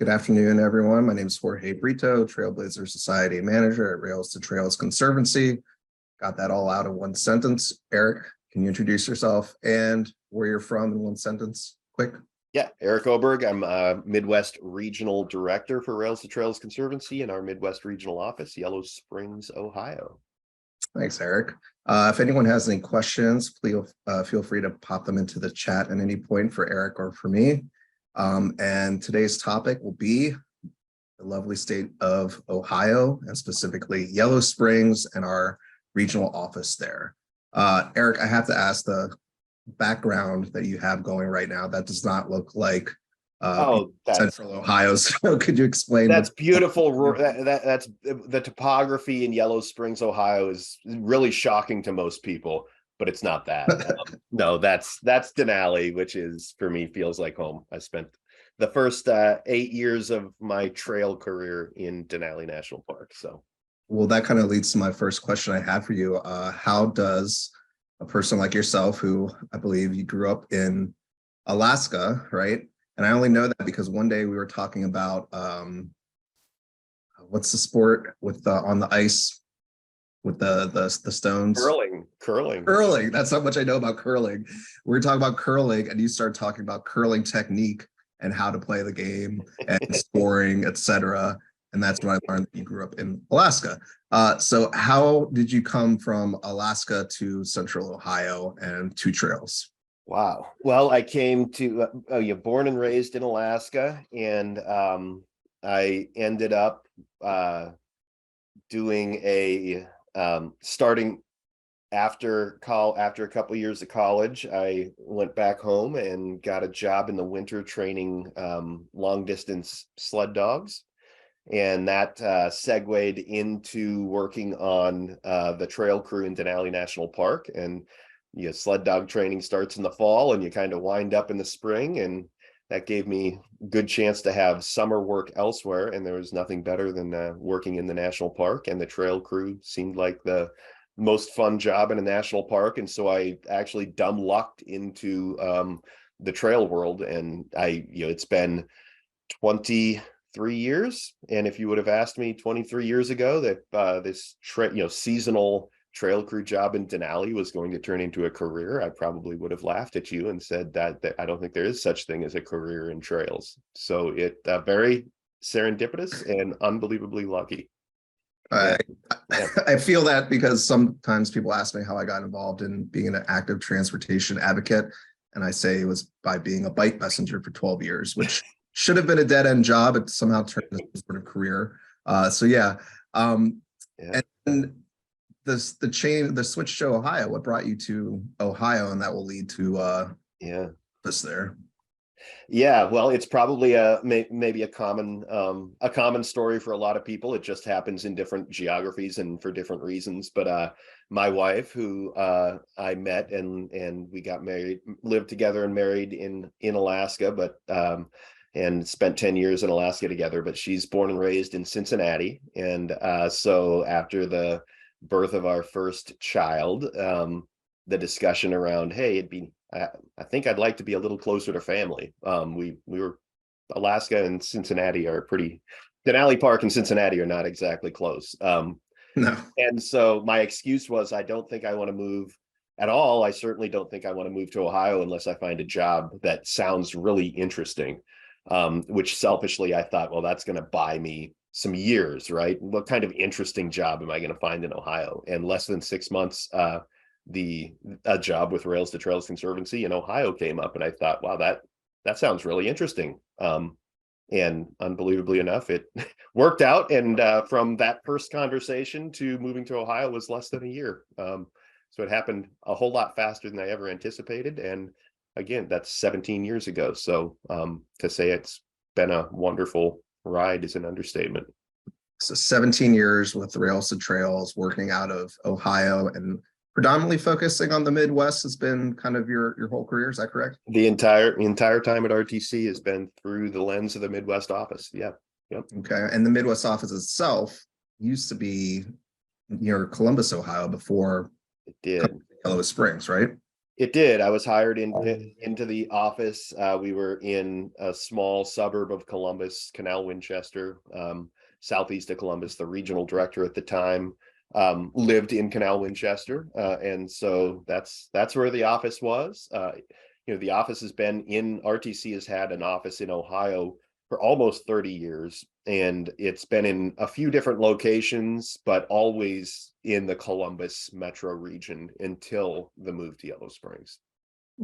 Good afternoon, everyone. My name is Jorge Brito, Trailblazer Society Manager at Rails to Trails Conservancy. Got that all out in one sentence. Eric, can you introduce yourself and where you're from in one sentence, quick? Yeah, Eric Oberg. I'm Midwest Regional Director for Rails to Trails Conservancy in our Midwest Regional Office, Yellow Springs, Ohio. Thanks, Eric. If anyone has any questions, please feel free to pop them into the chat at any point for Eric or for me. And today's topic will be the lovely state of Ohio, and specifically Yellow Springs and our regional office there. Eric, I have to ask, the background that you have going right now, that does not look like Central Ohio. So could you explain? That's beautiful. That's the topography in Yellow Springs, Ohio is really shocking to most people, but it's not that. No, that's Denali, which is, for me, feels like home. I spent the first 8 years of my trail career in Denali National Park. So, well, that kind of leads to my first question I have for you. How does a person like yourself, who I believe you grew up in Alaska, right? And I only know that because one day we were talking about what's the sport with on the ice with the stones? Curling. That's how much I know about curling. We were talking about curling, and you started talking about curling technique and how to play the game and scoring, etc. And that's when I learned that you grew up in Alaska. So how did you come from Alaska to Central Ohio and to trails? Wow. Well, I came to born and raised in Alaska, and I ended up doing starting after a couple of years of college. I went back home and got a job in the winter training long distance sled dogs. And that segued into working on the trail crew in Denali National Park. And sled dog training starts in the fall and you kind of wind up in the spring. And that gave me a good chance to have summer work elsewhere. And there was nothing better than working in the national park. And the trail crew seemed like the most fun job in a national park. And so I actually dumb lucked into the trail world. And it's been 23 years. And if you would have asked me 23 years ago that this seasonal trail crew job in Denali was going to turn into a career, I probably would have laughed at you and said that I don't think there is such thing as a career in trails. So it very serendipitous and unbelievably lucky. I feel that because sometimes people ask me how I got involved in being an active transportation advocate, and I say it was by being a bike messenger for 12 years, which should have been a dead-end job. It somehow turned into a sort of career. And the switch to Ohio, what brought you to Ohio? And that will lead to this there. Yeah, well, it's probably maybe a common story for a lot of people. It just happens in different geographies and for different reasons. But my wife, who I met and we got married, lived together and married in Alaska, but and spent 10 years in Alaska together. But she's born and raised in Cincinnati, and so after the birth of our first child, the discussion around, hey, I think I'd like to be a little closer to family. We were Alaska and Cincinnati are Denali Park and Cincinnati are not exactly close. No. And so my excuse was, I don't think I want to move at all. I certainly don't think I want to move to Ohio unless I find a job that sounds really interesting. Which selfishly I thought, well, that's going to buy me some years, right? What kind of interesting job am I going to find in Ohio? And less than 6 months, a job with Rails to Trails Conservancy in Ohio came up, and I thought, wow, that sounds really interesting. And unbelievably enough, it worked out. And from that first conversation to moving to Ohio was less than a year. So it happened a whole lot faster than I ever anticipated. And again, that's 17 years ago. So to say it's been a wonderful ride is an understatement. So 17 years with Rails to Trails, working out of Ohio and predominantly focusing on the Midwest has been kind of your whole career. Is that correct? The entire time at RTC has been through the lens of the Midwest office. Yeah. Yep. Okay. And the Midwest office itself used to be near Columbus, Ohio before it did. Yellow Springs, right? It did. I was hired into the office. We were in a small suburb of Columbus, Canal Winchester, southeast of Columbus. The regional director at the time lived in Canal Winchester, and so that's where the office was. The office has been in RTC has had an office in Ohio for almost 30 years, and it's been in a few different locations, but always in the Columbus metro region until the move to Yellow Springs.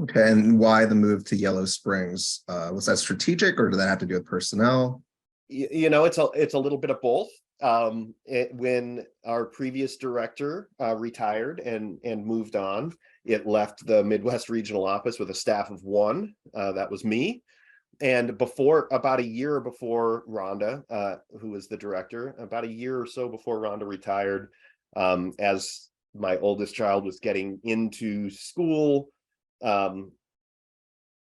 Okay, and why the move to Yellow Springs? Was that strategic, or did that have to do with personnel? It's a little bit of both. When our previous director retired and moved on, it left the Midwest regional office with a staff of one. That was me. And about a year before Rhonda, who was the director, about a year or so before Rhonda retired, as my oldest child was getting into school, my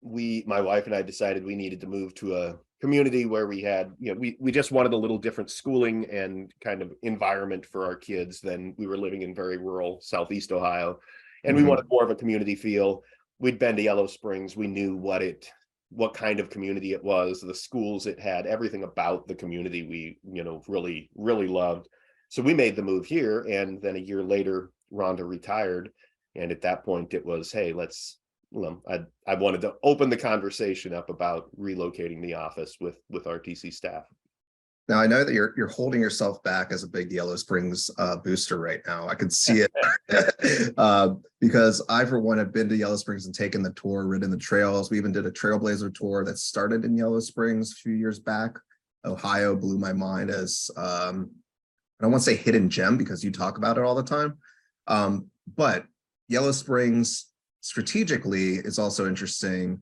wife and I decided we needed to move to a community where we had, we just wanted a little different schooling and kind of environment for our kids than we were living in very rural Southeast Ohio. And we wanted more of a community feel. We'd been to Yellow Springs. We knew what kind of community it was, the schools it had, everything about the community we, really, really loved. So we made the move here. And then a year later, Rhonda retired. And at that point it was, hey, I wanted to open the conversation up about relocating the office with RTC staff. Now, I know that you're holding yourself back as a big Yellow Springs booster right now. I could see it because I, for one, have been to Yellow Springs and taken the tour, ridden the trails. We even did a Trailblazer tour that started in Yellow Springs a few years back. Ohio blew my mind as, I don't want to say hidden gem because you talk about it all the time. But Yellow Springs strategically is also interesting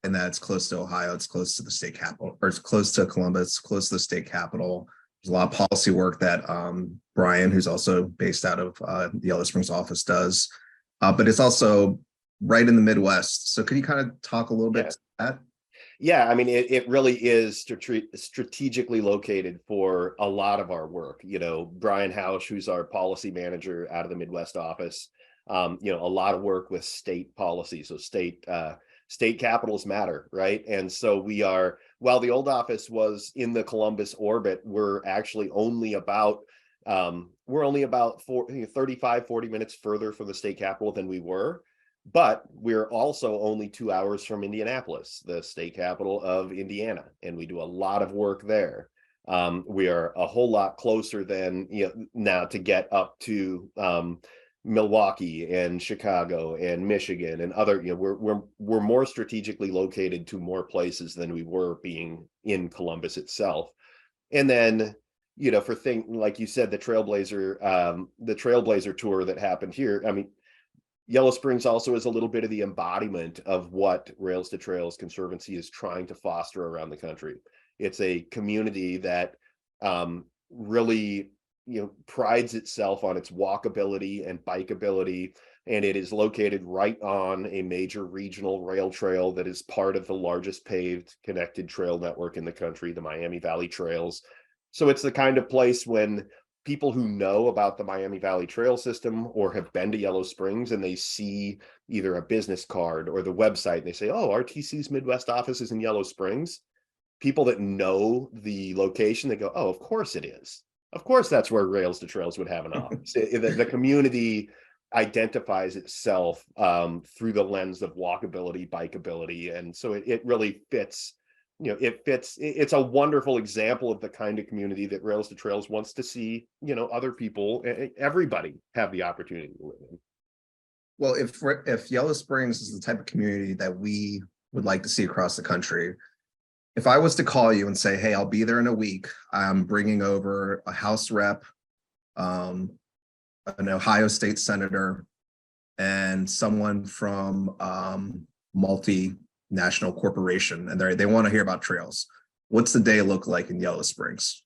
in that it's close to Ohio, it's close to the state capital, or it's close to Columbus, close to the state capital. There's a lot of policy work that Brian, who's also based out of the Yellow Springs office, does, but it's also right in the Midwest. So could you kind of talk a little bit to that? Yeah, I mean, it really is strategically located for a lot of our work. Brian Hausch, who's our policy manager out of the Midwest office, a lot of work with state policy. So state capitals matter, right? And so while the old office was in the Columbus orbit, we're actually only about 35, 40 minutes further from the state capital than we were. But we're also only 2 hours from Indianapolis, the state capital of Indiana, and we do a lot of work there. We are a whole lot closer than now to get up to Milwaukee and Chicago and Michigan and other. We're more strategically located to more places than we were being in Columbus itself. And then for things like you said, the Trailblazer tour that happened here. I mean, Yellow Springs also is a little bit of the embodiment of what Rails to Trails Conservancy is trying to foster around the country. It's a community that really prides itself on its walkability and bikeability, and it is located right on a major regional rail trail that is part of the largest paved connected trail network in the country, the Miami Valley Trails. So it's the kind of place when people who know about the Miami Valley Trail System or have been to Yellow Springs and they see either a business card or the website and they say, oh, RTC's Midwest office is in Yellow Springs. People that know the location, they go, oh, of course it is. Of course, that's where Rails to Trails would have an office. The community identifies itself through the lens of walkability, bikeability. And so it really fits. It's a wonderful example of the kind of community that Rails to Trails wants to see, other people, everybody have the opportunity to live in. Well, if Yellow Springs is the type of community that we would like to see across the country, if I was to call you and say, hey, I'll be there in a week, I'm bringing over a House rep, an Ohio state senator, and someone from multinational corporation, and they want to hear about trails. What's the day look like in Yellow Springs?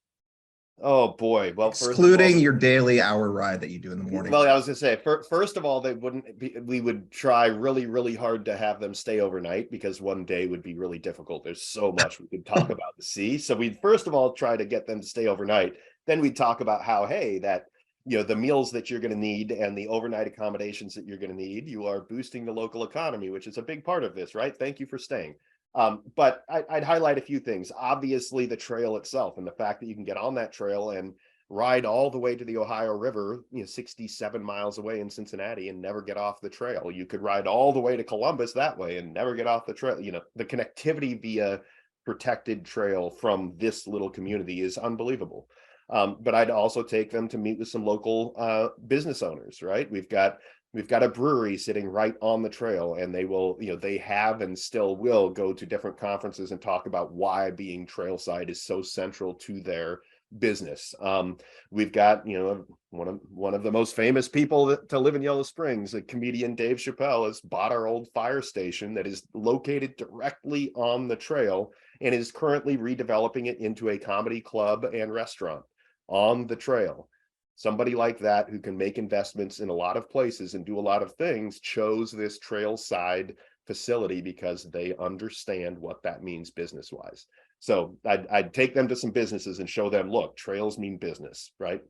Oh boy! Well, excluding your daily hour ride that you do in the morning. Well, I was going to say, first of all, we would try really, really hard to have them stay overnight, because one day would be really difficult. There's so much we could talk about the sea. So we'd first of all try to get them to stay overnight. Then we'd talk about how, hey, that the meals that you're going to need and the overnight accommodations that you're going to need. You are boosting the local economy, which is a big part of this, right? Thank you for staying. But I'd highlight a few things. Obviously, the trail itself and the fact that you can get on that trail and ride all the way to the Ohio River, 67 miles away in Cincinnati, and never get off the trail. You could ride all the way to Columbus that way and never get off the trail. The connectivity via protected trail from this little community is unbelievable. But I'd also take them to meet with some local business owners, right? We've got a brewery sitting right on the trail, and they will, they have and still will go to different conferences and talk about why being trailside is so central to their business. We've got, one of the most famous people to live in Yellow Springs, a comedian, Dave Chappelle, has bought our old fire station that is located directly on the trail and is currently redeveloping it into a comedy club and restaurant on the trail. Somebody like that, who can make investments in a lot of places and do a lot of things, chose this trailside facility because they understand what that means business wise. So I'd take them to some businesses and show them, look, trails mean business, right?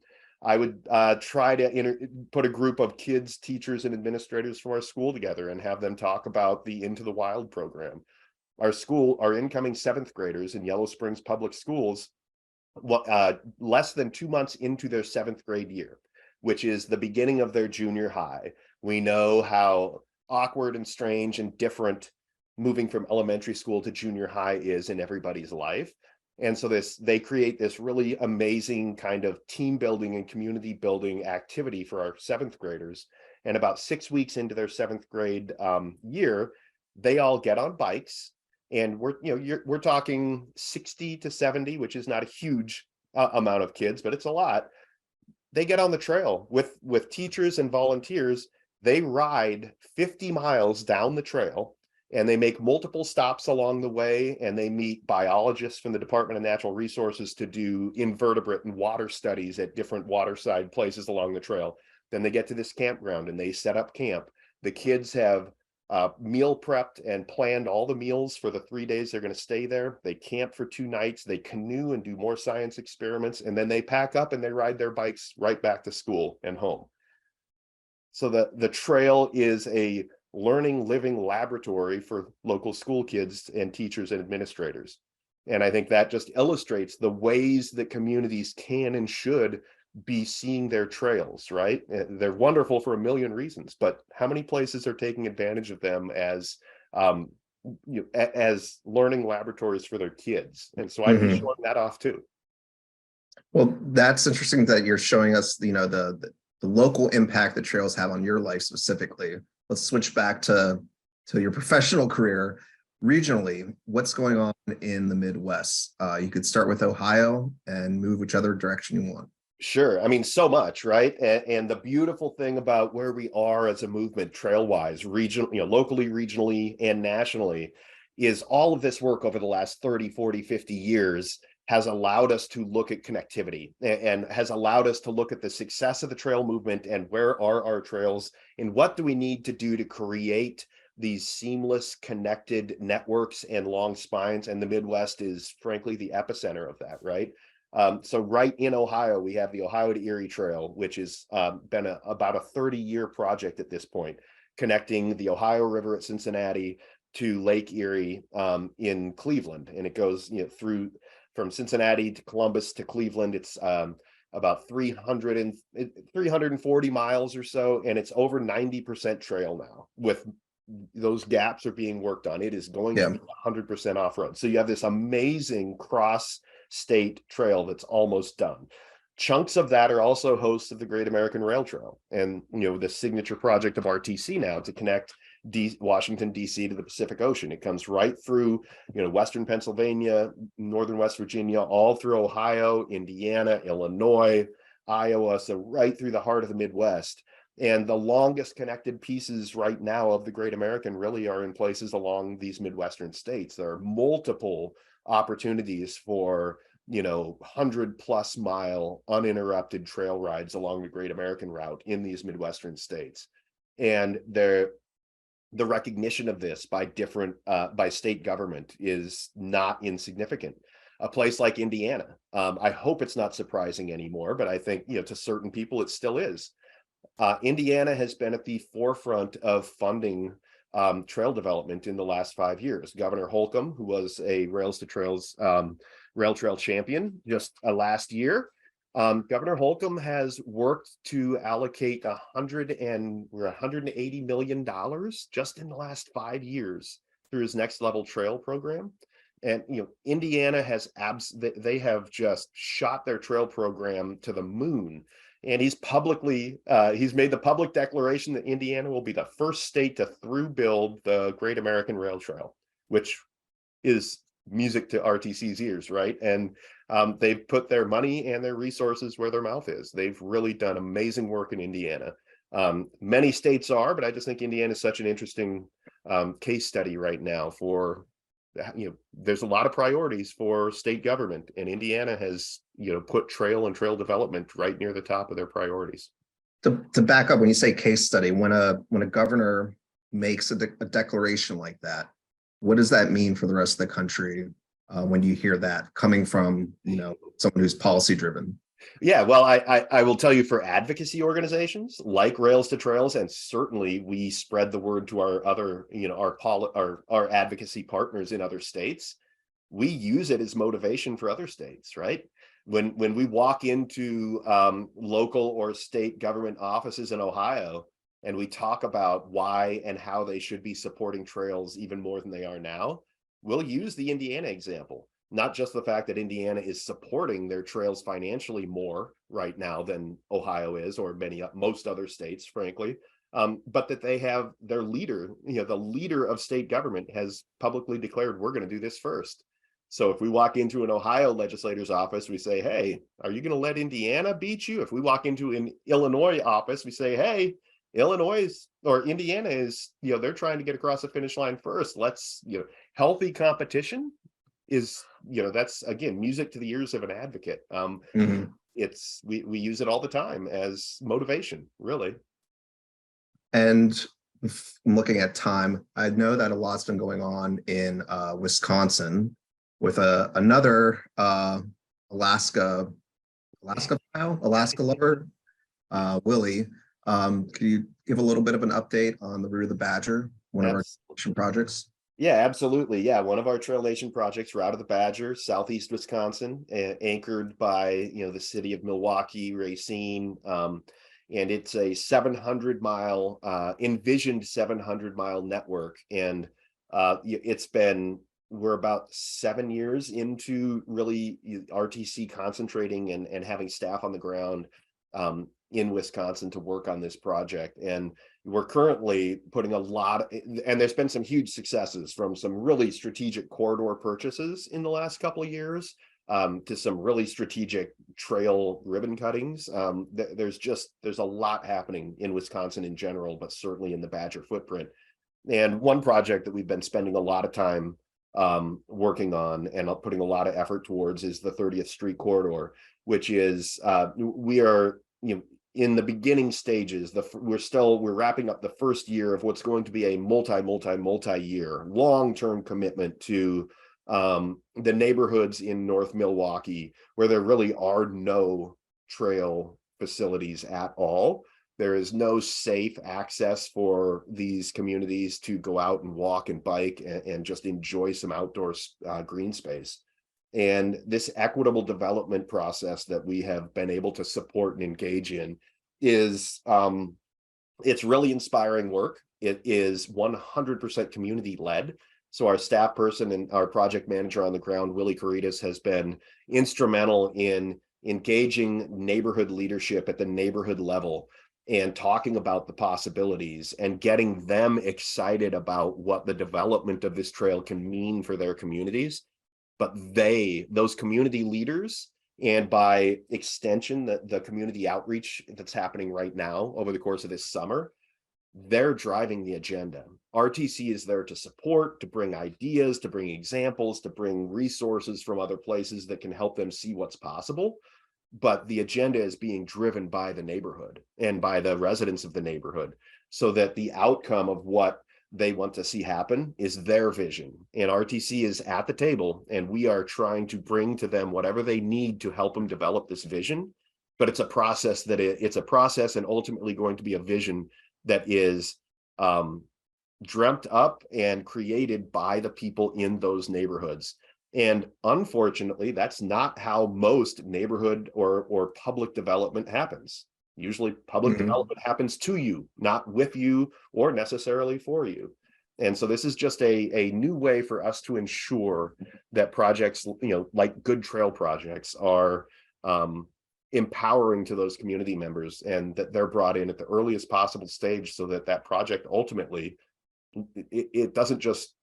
I would try to put a group of kids, teachers, and administrators from our school together and have them talk about the Into the Wild program. Our incoming 7th graders in Yellow Springs Public Schools, less than 2 months into their 7th grade year, which is the beginning of their junior high. We know how awkward and strange and different moving from elementary school to junior high is in everybody's life. And so they create this really amazing kind of team building and community building activity for our 7th graders. And about 6 weeks into their 7th grade year, they all get on bikes. And we're talking 60 to 70, which is not a huge amount of kids, but it's a lot. They get on the trail with teachers and volunteers. They ride 50 miles down the trail, and they make multiple stops along the way, and they meet biologists from the Department of Natural Resources to do invertebrate and water studies at different waterside places along the trail. Then they get to this campground and they set up camp. The kids have meal prepped and planned all the meals for the 3 days they're going to stay there. They camp for 2 nights, they canoe and do more science experiments, and then they pack up and they ride their bikes right back to school and home. So the trail is a learning, living laboratory for local school kids and teachers and administrators. And I think that just illustrates the ways that communities can and should be seeing their trails, right? They're wonderful for a million reasons, but how many places are taking advantage of them as as learning laboratories for their kids? And so I'd be showing that off too. Well, that's interesting that you're showing us, the local impact that trails have on your life specifically. Let's switch back to your professional career. Regionally, what's going on in the Midwest? You could start with Ohio and move whichever direction you want. Sure. I mean, so much, right? And the beautiful thing about where we are as a movement, trail-wise, locally, regionally, and nationally, is all of this work over the last 30, 40, 50 years has allowed us to look at connectivity and has allowed us to look at the success of the trail movement and where are our trails and what do we need to do to create these seamless connected networks and long spines. And the Midwest is frankly the epicenter of that, right? So right in Ohio, we have the Ohio to Erie Trail, which has been about a 30-year project at this point, connecting the Ohio River at Cincinnati to Lake Erie in Cleveland. And it goes through from Cincinnati to Columbus to Cleveland. It's about 340 miles or so, and it's over 90% trail now. With those gaps are being worked on. It is going to be 100% off-road. So you have this amazing cross-state trail that's almost done. Chunks of that are also hosts of the Great American Rail Trail, and the signature project of RTC now to connect Washington, D.C. to the Pacific Ocean. It comes right through, Western Pennsylvania, Northern West Virginia, all through Ohio, Indiana, Illinois, Iowa, so right through the heart of the Midwest. And the longest connected pieces right now of the Great American really are in places along these Midwestern states. There are multiple opportunities for 100+ mile uninterrupted trail rides along the Great American route in these Midwestern states. And the recognition of this by different by state government is not insignificant. a place like Indiana. I hope it's not surprising anymore, but I think, to certain people, it still is. Indiana has been at the forefront of funding trail development in the last 5 years. Governor Holcomb, who was a Rails to Trails rail trail champion just last year, Governor Holcomb has worked to allocate $180 million just in the last 5 years through his Next Level Trail program. And Indiana has they have just shot their trail program to the moon. And he's made the public declaration that Indiana will be the first state to through build the Great American Rail Trail, which is music to RTC's ears, right? And they've put their money and their resources where their mouth is. They've really done amazing work in Indiana. Many states are, but I just think Indiana is such an interesting case study right now for, there's a lot of priorities for state government, and Indiana has, put trail and trail development right near the top of their priorities. To back up, when you say case study, when a governor makes a declaration like that, what does that mean for the rest of the country when you hear that coming from, someone who's policy driven? Yeah, well, I will tell you, for advocacy organizations like Rails to Trails, and certainly we spread the word to our other, our advocacy partners in other states, we use it as motivation for other states, right? When we walk into local or state government offices in Ohio, and we talk about why and how they should be supporting trails even more than they are now, we'll use the Indiana example. Not just the fact that Indiana is supporting their trails financially more right now than Ohio is, or most other states, frankly, but that they have their leader, the leader of state government has publicly declared, we're going to do this first. So if we walk into an Ohio legislator's office, we say, hey, are you going to let Indiana beat you? If we walk into an Illinois office, we say, hey, Illinois or Indiana is, they're trying to get across the finish line first. Let's, healthy competition is, that's, again, music to the ears of an advocate. It's we use it all the time as motivation, really. And I'm looking at time, I know that a lot's been going on in Wisconsin with another Alaska lover, Willie. Could you give a little bit of an update on the Route of the Badger, one of our projects? Yeah, absolutely. Yeah, one of our Trail Nation projects, Route of the Badger, Southeast Wisconsin, anchored by the city of Milwaukee, Racine, and it's a 700-mile envisioned 700-mile network, and we're about 7 years into really RTC concentrating and having staff on the ground in Wisconsin to work on this project. And we're currently putting and there's been some huge successes, from some really strategic corridor purchases in the last couple of years to some really strategic trail ribbon cuttings. There's a lot happening in Wisconsin in general, but certainly in the Badger footprint. And one project that we've been spending a lot of time working on and putting a lot of effort towards is the 30th Street corridor, which is we are in the beginning stages. We're wrapping up the first year of what's going to be a multi-year long-term commitment to the neighborhoods in North Milwaukee, where there really are no trail facilities at all. There is no safe access for these communities to go out and walk and bike and just enjoy some outdoor green space. And this equitable development process that we have been able to support and engage in is, it's really inspiring work. It is 100% community led. So our staff person and our project manager on the ground, Willie Caritas, has been instrumental in engaging neighborhood leadership at the neighborhood level and talking about the possibilities and getting them excited about what the development of this trail can mean for their communities. But those community leaders, and by extension, the community outreach that's happening right now over the course of this summer, they're driving the agenda. RTC is there to support, to bring ideas, to bring examples, to bring resources from other places that can help them see what's possible. But the agenda is being driven by the neighborhood and by the residents of the neighborhood, so that the outcome of what they want to see happen is their vision. And RTC is at the table, and we are trying to bring to them whatever they need to help them develop this vision. But it's a process it's a process and ultimately going to be a vision that is dreamt up and created by the people in those neighborhoods. And unfortunately, that's not how most neighborhood or public development happens. Usually public development happens to you, not with you or necessarily for you. And so this is just a new way for us to ensure that projects, like good trail projects, are empowering to those community members, and that they're brought in at the earliest possible stage, so that that project ultimately, it doesn't just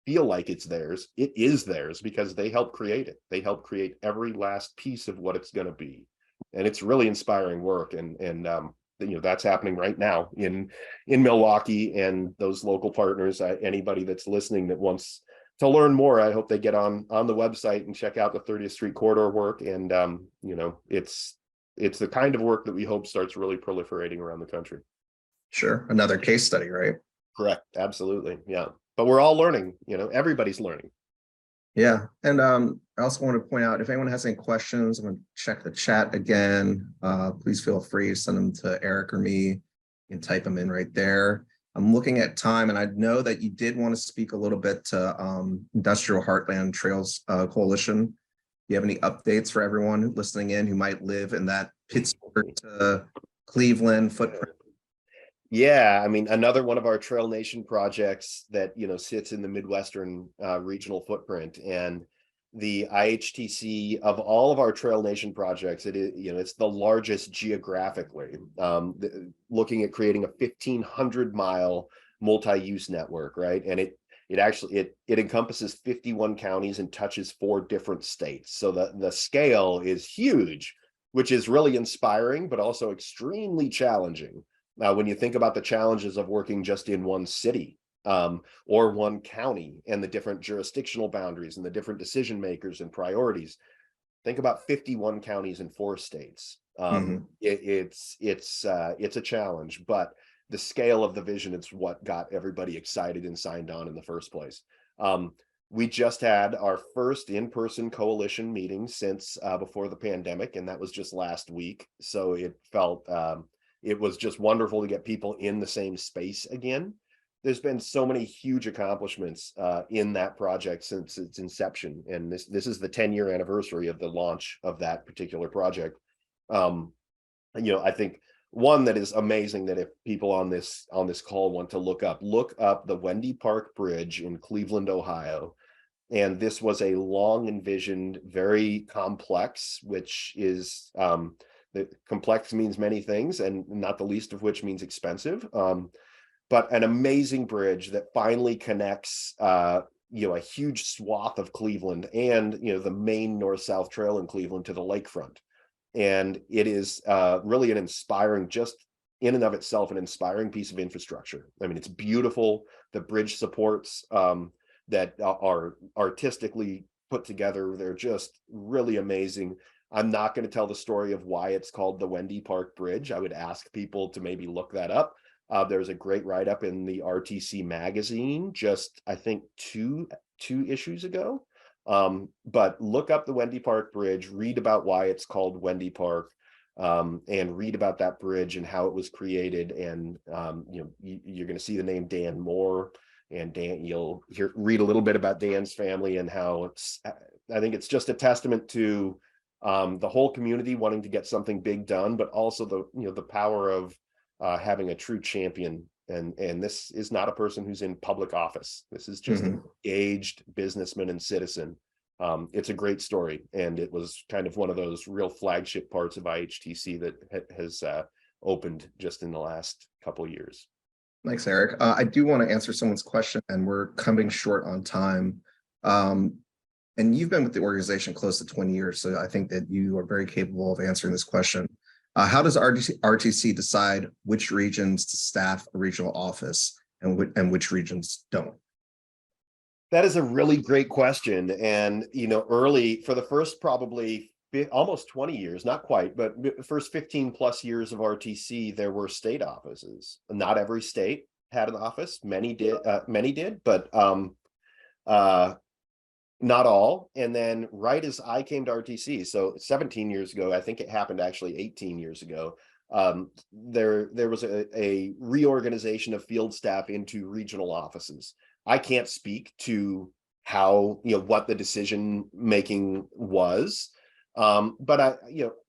feel like it's theirs. It is theirs because they help create it. They help create every last piece of what it's going to be. And it's really inspiring work. And that's happening right now in Milwaukee, and those local partners. Anybody that's listening that wants to learn more, I hope they get on the website and check out the 30th Street corridor work. And it's the kind of work that we hope starts really proliferating around the country. Sure. Another case study, right? Correct. Absolutely. Yeah. But we're all learning, everybody's learning. Yeah. And I also want to point out, if anyone has any questions, I'm going to check the chat again. Please feel free to send them to Eric or me. You can type them in right there. I'm looking at time, and I know that you did want to speak a little bit to Industrial Heartland Trails Coalition. Do you have any updates for everyone listening in who might live in that Pittsburgh to Cleveland footprint? Yeah, I mean, another one of our Trail Nation projects that sits in the Midwestern regional footprint. And the IHTC, of all of our Trail Nation projects, it is it's the largest geographically. Looking at creating a 1,500-mile multi-use network, right? And it encompasses 51 counties and touches 4 different states. So the scale is huge, which is really inspiring, but also extremely challenging. When you think about the challenges of working just in one city or one county, and the different jurisdictional boundaries and the different decision makers and priorities, think about 51 counties in 4 states. It's a challenge, but the scale of the vision is what got everybody excited and signed on in the first place. We just had our first in-person coalition meeting since before the pandemic, and that was just last week. So it felt it was just wonderful to get people in the same space again. There's been so many huge accomplishments in that project since its inception, and this is the 10-year anniversary of the launch of that particular project. I think one that is amazing, that if people on this call want to look up the Wendy Park Bridge in Cleveland, Ohio. And this was a long envisioned, very complex, which is complex means many things, and not the least of which means expensive. But an amazing bridge that finally connects a huge swath of Cleveland and the main north-south trail in Cleveland to the lakefront. And it is really an inspiring, just in and of itself, an inspiring piece of infrastructure. I mean, it's beautiful. The bridge supports that are artistically put together, they're just really amazing. I'm not going to tell the story of why it's called the Wendy Park Bridge. I would ask people to maybe look that up. There's a great write-up in the RTC magazine, just I think two issues ago. But look up the Wendy Park Bridge, read about why it's called Wendy Park, and read about that bridge and how it was created. And you're going to see the name Dan Moore, and Dan, you'll read a little bit about Dan's family and how I think it's just a testament to the whole community wanting to get something big done, but also the power of having a true champion. And this is not a person who's in public office. This is just an engaged businessman and citizen. It's a great story, and it was kind of one of those real flagship parts of IHTC that has opened just in the last couple of years. Thanks, Eric. I do want to answer someone's question, and we're coming short on time. And you've been with the organization close to 20 years, so I think that you are very capable of answering this question. How does RTC decide which regions to staff a regional office and which regions don't? That is a really great question. And, early, for the first probably almost 20 years, not quite, but the first 15 plus years of RTC, there were state offices. Not every state had an office. Many did, but not all. And then right as I came to RTC, so 17 years ago, I think it happened actually 18 years ago, there was a reorganization of field staff into regional offices. I can't speak to how, what the decision making was. But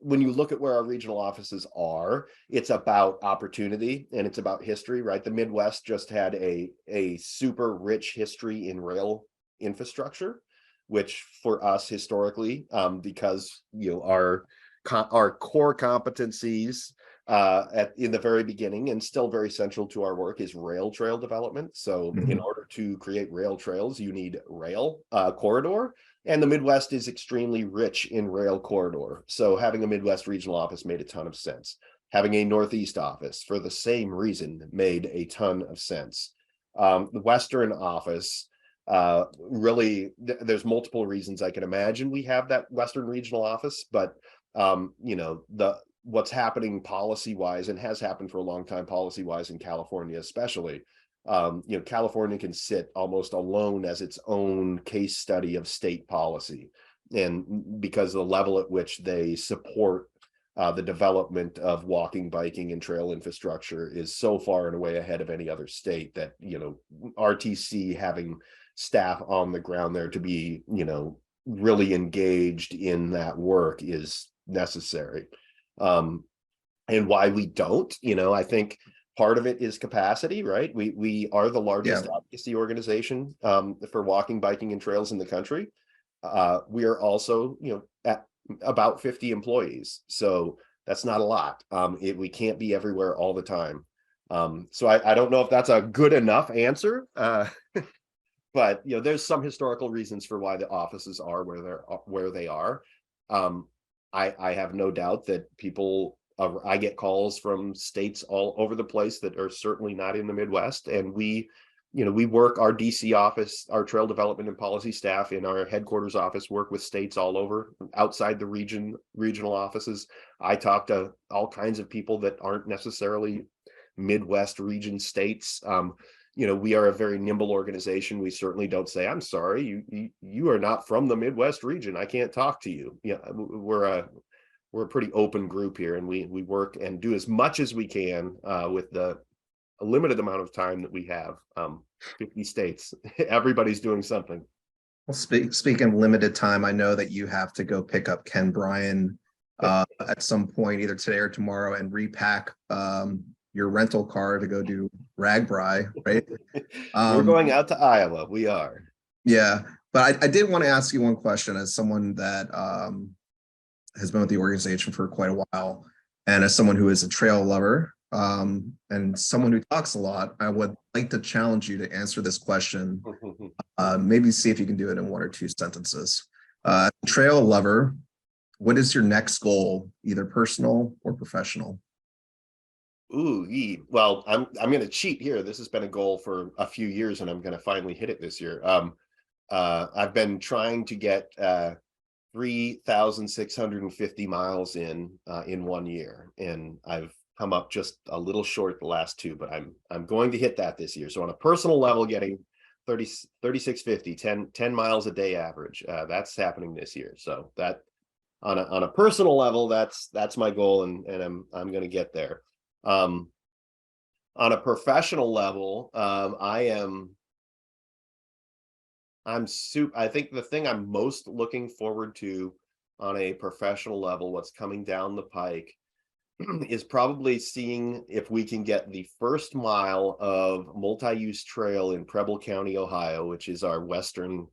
when you look at where our regional offices are, it's about opportunity and it's about history, right? The Midwest just had a super rich history in rail infrastructure, which for us historically, because our core competencies in the very beginning and still very central to our work is rail trail development. So in order to create rail trails, you need rail corridor, and the Midwest is extremely rich in rail corridor. So having a Midwest regional office made a ton of sense. Having a Northeast office for the same reason made a ton of sense. The Western office, really, there's multiple reasons I can imagine we have that Western regional office, but what's happening policy wise, and has happened for a long time policy wise in California especially, California can sit almost alone as its own case study of state policy, and because of the level at which they support the development of walking, biking, and trail infrastructure is so far and away ahead of any other state that RTC having staff on the ground there to be really engaged in that work is necessary. And why we don't, I think part of it is capacity, right? We are the largest advocacy organization for walking, biking, and trails in the country. We are also, at about 50 employees, so that's not a lot. We can't be everywhere all the time. So I don't know if that's a good enough answer, but there's some historical reasons for why the offices are where they are. I have no doubt that I get calls from states all over the place that are certainly not in the Midwest, and we work, our DC office, our trail development and policy staff in our headquarters office work with states all over outside the regional offices. I talk to all kinds of people that aren't necessarily Midwest region states. We are a very nimble organization. We certainly don't say, I'm sorry, you are not from the Midwest region, I can't talk to you. We're a pretty open group here, and we work and do as much as we can with a limited amount of time that we have. 50 states, everybody's doing something. Well, speaking limited time, I know that you have to go pick up Ken Bryan at some point, either today or tomorrow, and repack your rental car to go do RAGBRAI, right? We're going out to Iowa. We are. Yeah, but I did want to ask you one question as someone that has been with the organization for quite a while, and as someone who is a trail lover and someone who talks a lot. I would like to challenge you to answer this question. Maybe see if you can do it in 1 or 2 sentences. Trail lover, what is your next goal, either personal or professional? Ooh, well, I'm going to cheat here. This has been a goal for a few years, and I'm going to finally hit it this year. I've been trying to get 3,650 miles in 1 year, and I've come up just a little short the last 2, but I'm going to hit that this year. So on a personal level, getting 3,650, 10 miles a day average, that's happening this year. So that on a personal level, that's my goal, and I'm going to get there. On a professional level, I think the thing I'm most looking forward to on a professional level, what's coming down the pike, is probably seeing if we can get the first mile of multi-use trail in Preble County, Ohio, which is our western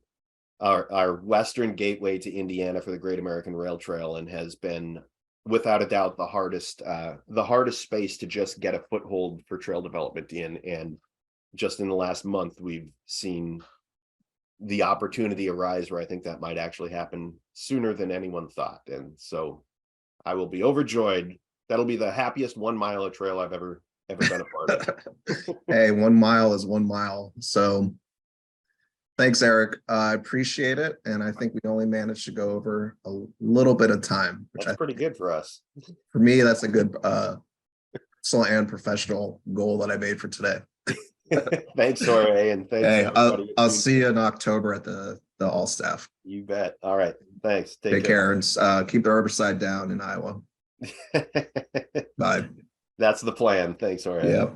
gateway to Indiana for the Great American Rail Trail, and has been without a doubt the hardest space to just get a foothold for trail development in. And just in the last month, we've seen the opportunity arise where I think that might actually happen sooner than anyone thought. And so I will be overjoyed. That'll be the happiest 1 mile of trail I've ever been a part of. Hey, 1 mile is 1 mile. So thanks, Eric. I appreciate it. And I think we only managed to go over a little bit of time, which That's pretty good for us. For me, that's a good personal and professional goal that I made for today. Thanks, Jorge, and thanks. Hey, everybody. I'll see you in October at the all staff. You bet. All right. Thanks. Take care and keep the herbicide down in Iowa. Bye. That's the plan. Thanks, Jorge. Yeah.